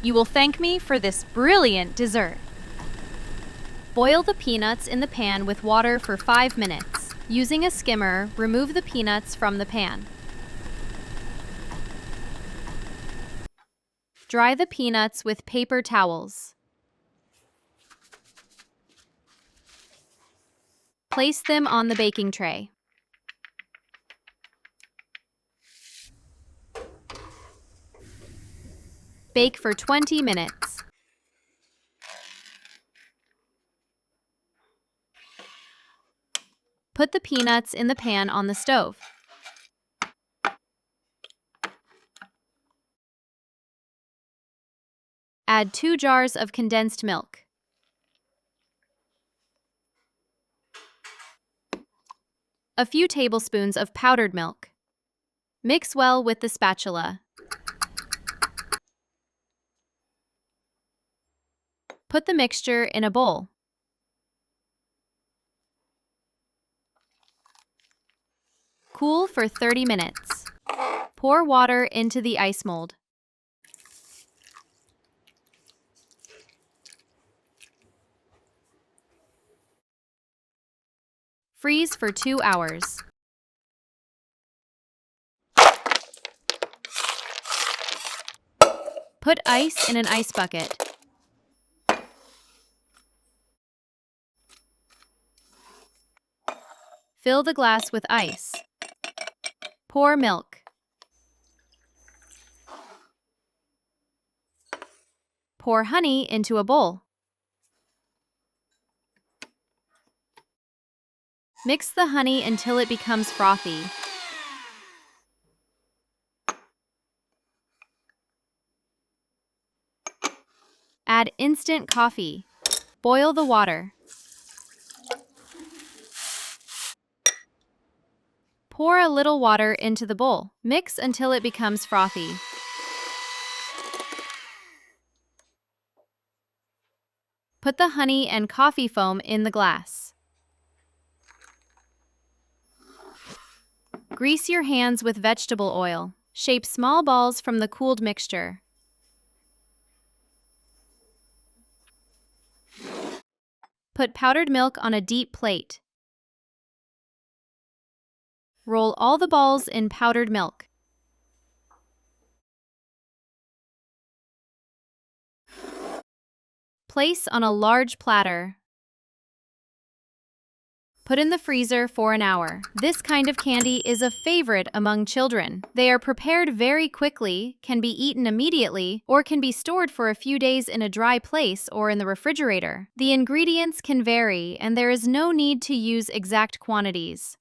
You will thank me for this brilliant dessert. Boil the peanuts in the pan with water for 5 minutes. Using a skimmer, remove the peanuts from the pan. Dry the peanuts with paper towels. Place them on the baking tray. Bake for 20 minutes. Put the peanuts in the pan on the stove. Add 2 jars of condensed milk. A few tablespoons of powdered milk. Mix well with the spatula. Put the mixture in a bowl. Cool for 30 minutes. Pour water into the ice mold. Freeze for 2 hours. Put ice in an ice bucket. Fill the glass with ice. Pour milk. Pour honey into a bowl. Mix the honey until it becomes frothy. Add instant coffee. Boil the water. Pour a little water into the bowl. Mix until it becomes frothy. Put the honey and coffee foam in the glass. Grease your hands with vegetable oil. Shape small balls from the cooled mixture. Put powdered milk on a deep plate. Roll all the balls in powdered milk. Place on a large platter. Put in the freezer for an hour. This kind of candy is a favorite among children. They are prepared very quickly, can be eaten immediately, or can be stored for a few days in a dry place or in the refrigerator. The ingredients can vary, and there is no need to use exact quantities.